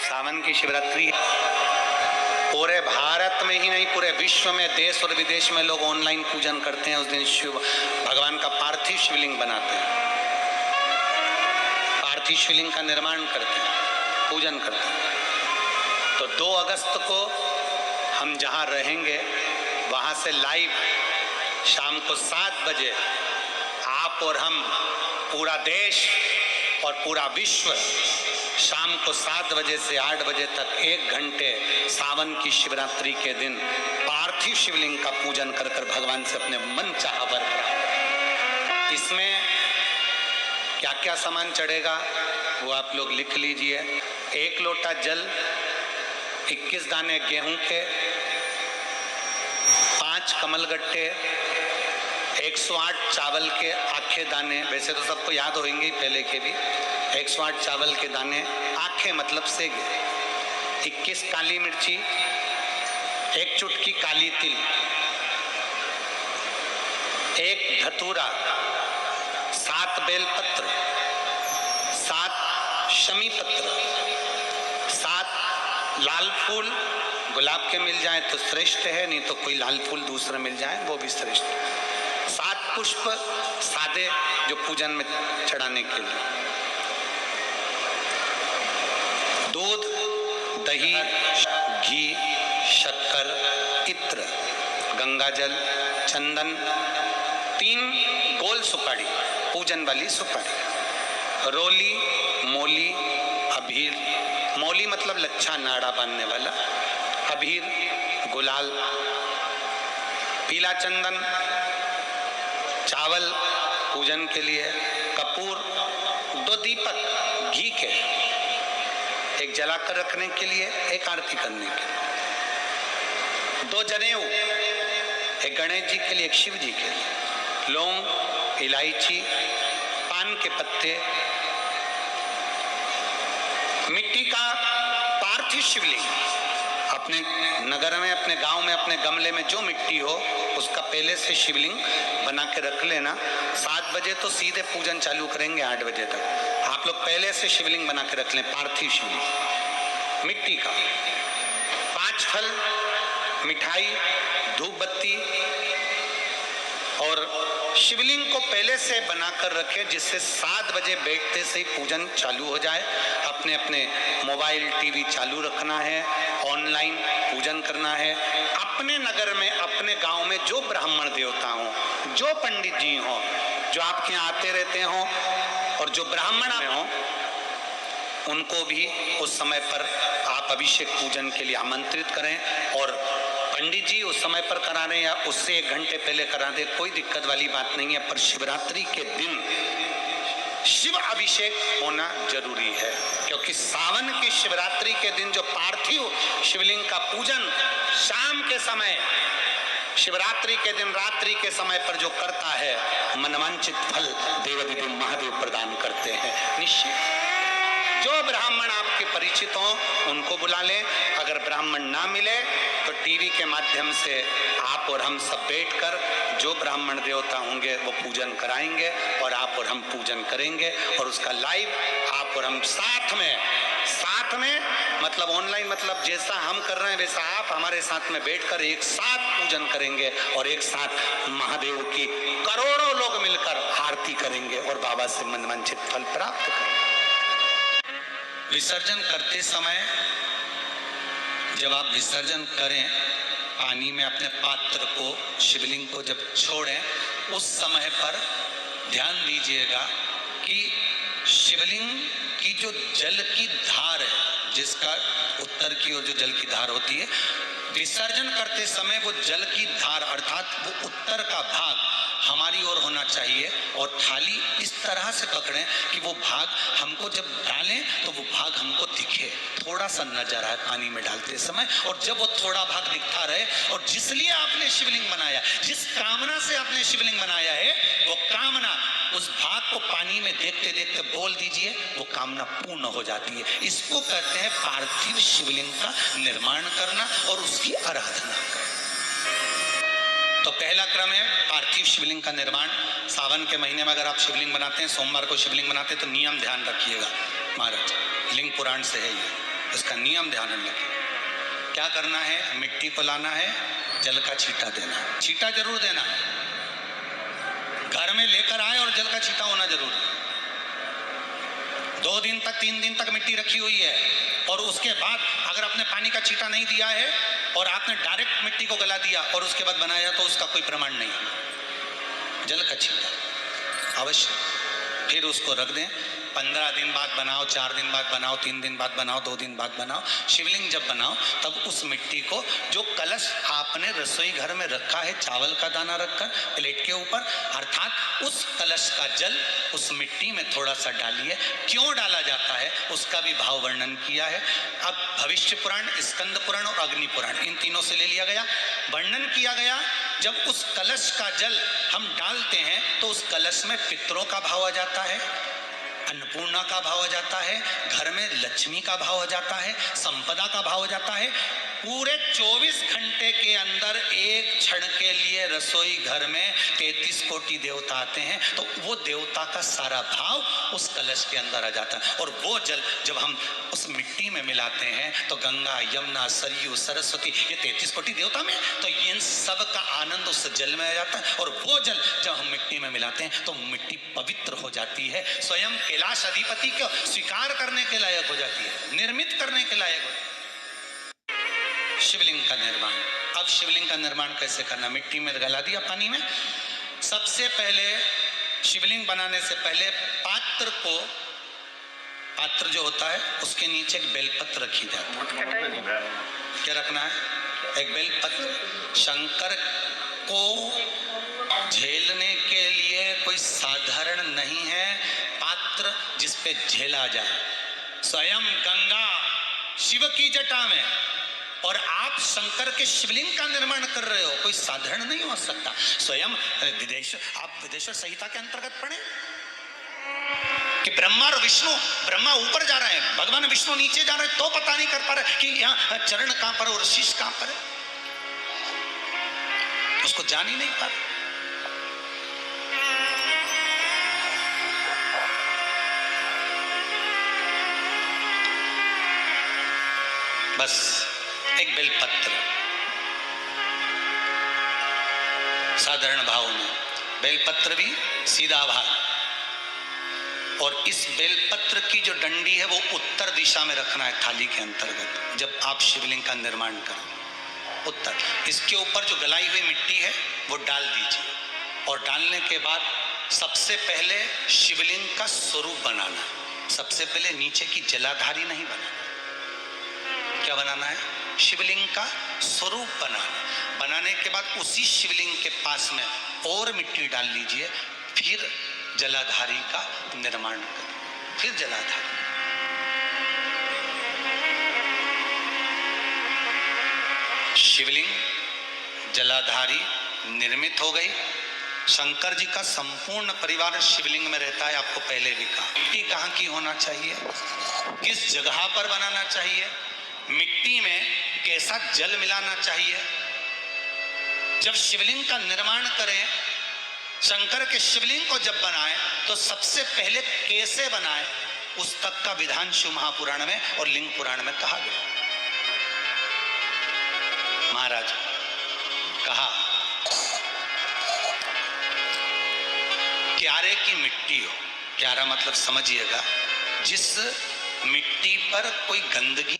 सावन की शिवरात्रि पूरे भारत में ही नहीं पूरे विश्व में, देश और विदेश में लोग ऑनलाइन पूजन करते हैं। उस दिन शिव भगवान का पार्थिव शिवलिंग बनाते हैं, पार्थिव शिवलिंग का निर्माण करते हैं, पूजन करते हैं। तो 2 अगस्त को हम जहां रहेंगे वहां से लाइव शाम को 7 बजे आप और हम, पूरा देश और पूरा विश्व, शाम को 7 बजे से 8 बजे तक 1 घंटे सावन की शिवरात्रि के दिन पार्थिव शिवलिंग का पूजन कर कर भगवान से अपने मन चाहा वर प्राप्त। इसमें क्या क्या सामान चढ़ेगा वो आप लोग लिख लीजिए। 1 लोटा जल, 21 दाने गेहूं के, 5 कमलगट्टे, 108 चावल के आखे दाने, वैसे तो सबको याद होंगे ही पहले के भी। 108 चावल के दाने, आखे मतलब सेगे, 21 काली मिर्ची, 1 चुटकी काली तिल, 1 धतूरा, 7 बेलपत्र, 7 शमी पत्र, 7 लाल फूल, गुलाब के मिल जाए तो श्रेष्ठ है, नहीं तो कोई लाल फूल दूसरा मिल जाए वो भी श्रेष्ठ है। 7 पुष्प सादे जो पूजन में चढ़ाने के लिए, दूध, दही, घी, शक्कर, इत्र, गंगाजल, चंदन, 3 गोल सुपारी, पूजन वाली सुपारी, रोली, मोली, अबीर, मौली मतलब लच्छा नाड़ा बांधने वाला, अबीर, गुलाल, पीला चंदन, चावल पूजन के लिए, कपूर, 2 दीपक घी के, 1 जलाकर रखने के लिए, 1 आरती करने के लिए, 2 जनेऊ, 1 गणेश जी के लिए, 1 शिव जी के लिए, लौंग, इलायची, पान के पत्ते, मिट्टी का पार्थिव शिवलिंग। अपने नगर में, अपने गांव में, अपने गमले में जो मिट्टी हो उसका पहले से शिवलिंग बना के रख लेना। 7 बजे तो सीधे पूजन चालू करेंगे, 8 बजे तक आप लोग पहले से शिवलिंग बना के रख लें, पार्थिव शिवलिंग मिट्टी का। 5 फल, मिठाई, धूप बत्ती, और शिवलिंग को पहले से बनाकर रखें जिससे 7 बजे बैठते से ही पूजन चालू हो जाए। अपने अपने मोबाइल टीवी चालू रखना है, ऑनलाइन पूजन करना है। अपने नगर में, अपने गांव में जो ब्राह्मण देवता हों, जो पंडित जी हों, जो आपके यहाँ आते रहते हों, और जो ब्राह्मण हों, उनको भी उस समय पर आप अभिषेक पूजन के लिए आमंत्रित करें। और पंडित जी उस समय पर करा रहे या उससे 1 घंटे पहले करा दे, कोई दिक्कत वाली बात नहीं है। पर शिवरात्रि के दिन शिव अभिषेक होना जरूरी है, क्योंकि सावन की शिवरात्रि के दिन जो पार्थिव शिवलिंग का पूजन शाम के समय, शिवरात्रि के दिन रात्रि के समय पर जो करता है, मनवांचित फल देवाधिदेव महादेव प्रदान करते हैं निश्चित। जो ब्राह्मण आपके परिचित हों उनको बुला लें। अगर ब्राह्मण ना मिले तो टीवी के माध्यम से आप और हम सब बैठकर जो ब्राह्मण देवता होंगे वो पूजन कराएंगे, और आप और हम पूजन करेंगे, और उसका लाइव आप और हम साथ में मतलब ऑनलाइन, मतलब जैसा हम कर रहे हैं वैसा आप हमारे साथ में बैठकर एक साथ पूजन करेंगे, और एक साथ महादेव की करोड़ों लोग मिलकर आरती करेंगे और बाबा से मनवांछित फल प्राप्त करेंगे। विसर्जन करते समय जब आप विसर्जन करें, पानी में अपने पात्र को, शिवलिंग को जब छोड़ें, उस समय पर ध्यान दीजिएगा कि शिवलिंग की जो जल की धार है, जिसका उत्तर की ओर जो जल की धार होती है, विसर्जन करते समय वो जल की धार अर्थात वो उत्तर का भाग हमारी ओर होना चाहिए, और थाली इस तरह से पकड़ें कि वो भाग हमको जब डालें तो वो भाग हमको दिखे, थोड़ा सा नजर आए पानी में डालते समय। और जब वो थोड़ा भाग दिखता रहे, और जिसलिए आपने शिवलिंग बनाया, जिस कामना से आपने शिवलिंग बनाया है, वो कामना उस भाग को पानी में देखते देखते बोल दीजिए, वो कामना पूर्ण हो जाती है। इसको कहते हैं पार्थिव शिवलिंग का निर्माण करना और उसकी आराधना करना। तो पहला क्रम है पार्थिव शिवलिंग का निर्माण। सावन के महीने में अगर आप शिवलिंग बनाते हैं, सोमवार को शिवलिंग बनाते हैं, तो नियम ध्यान रखिएगा महाराज, लिंग पुराण से है ये। उसका नियम ध्यान में रखें। क्या करना है? मिट्टी को लाना है, जल का छींटा देना है। छींटा जरूर देना, घर में लेकर आए और जल का छींटा होना जरूर। 2 दिन तक 3 दिन तक मिट्टी रखी हुई है और उसके बाद अगर आपने पानी का छींटा नहीं दिया है और आपने डायरेक्ट मिट्टी को गला दिया और उसके बाद बनाया तो उसका कोई प्रमाण नहीं है। जल का छींटा अवश्य। फिर उसको रख दें। 15 दिन बाद बनाओ, 4 दिन बाद बनाओ, 3 दिन बाद बनाओ, 2 दिन बाद बनाओ। शिवलिंग जब बनाओ तब उस मिट्टी को, जो कलश आपने रसोई घर में रखा है चावल का दाना रखकर प्लेट के ऊपर, अर्थात उस कलश का जल उस मिट्टी में थोड़ा सा डालिए। क्यों डाला जाता है उसका भी भाव वर्णन किया है। अब भविष्य पुराण, स्कंद पुराण और अग्नि पुराण, इन तीनों से ले लिया गया। वर्णन किया गया जब उस कलश का जल हम डालते हैं तो उस कलश में पितरों का भाव आ जाता है, अन्नपूर्णा का भाव हो जाता है, घर में लक्ष्मी का भाव हो जाता है, संपदा का भाव हो जाता है। पूरे 24 घंटे के अंदर एक क्षण के लिए रसोई घर में 33 कोटि देवता आते हैं, तो वो देवता का सारा भाव उस कलश के अंदर आ जाता है। और वो जल जब हम उस मिट्टी में मिलाते हैं तो गंगा, यमुना, सरयू, सरस्वती, ये 33 कोटि देवता में, तो इन सब का आनंद उस जल में आ जाता है। और वो जल जब हम मिट्टी में मिलाते हैं तो मिट्टी पवित्र हो जाती है, स्वयं कैलाश अधिपति को स्वीकार करने के लायक हो जाती है, निर्मित करने के लायक हो जाती है। शिवलिंग का निर्माण। अब शिवलिंग का निर्माण कैसे करना? मिट्टी में गला दिया पानी में। सबसे पहले शिवलिंग बनाने से पहले पात्र जो होता है उसके नीचे एक बेलपत्र रखी जाती है। क्या रखना है? एक बेलपत्र। शंकर को झेलने के लिए कोई साधारण नहीं है पात्र जिसपे झेला जाए। स्वयं गंगा शिव की जटा में और आप शंकर के शिवलिंग का निर्माण कर रहे हो, कोई साधारण नहीं हो सकता। स्वयं आप विदेश्वर संहिता के अंतर्गत पढ़े कि ब्रह्मा और विष्णु, ब्रह्मा ऊपर जा रहे हैं, भगवान विष्णु नीचे जा रहे हैं, तो पता नहीं कर पा रहे कि यहाँ चरण कहां पर और शीश कहां पर है, उसको जान ही नहीं पा रहे। बस एक बेलपत्र साधारण भाव में, बेलपत्र भी सीधा भाग, और इस बेलपत्र की जो डंडी है वो उत्तर दिशा में रखना है थाली के अंतर्गत। जब आप शिवलिंग का निर्माण करें उत्तर, इसके ऊपर जो गलाई हुई मिट्टी है वो डाल दीजिए और डालने के बाद सबसे पहले शिवलिंग का स्वरूप बनाना है। सबसे पहले नीचे की जलाधारी नहीं बनाना। क्या बनाना है? शिवलिंग का स्वरूप बनाना। बनाने के बाद उसी शिवलिंग के पास में और मिट्टी डाल लीजिए, फिर जलाधारी का निर्माण करें। फिर जलाधारी, शिवलिंग, जलाधारी निर्मित हो गई। शंकर जी का संपूर्ण परिवार शिवलिंग में रहता है। आपको पहले भी कहा मिट्टी कहाँ की होना चाहिए, किस जगह पर बनाना चाहिए, मिट्टी में कैसा जल मिलाना चाहिए। जब शिवलिंग का निर्माण करें, शंकर के शिवलिंग को जब बनाएं तो सबसे पहले कैसे बनाएं उस तक का विधान शिव महापुराण में और लिंग पुराण में कहा गया। महाराज कहा क्यारे की मिट्टी हो, क्यारा मतलब समझिएगा जिस मिट्टी पर कोई गंदगी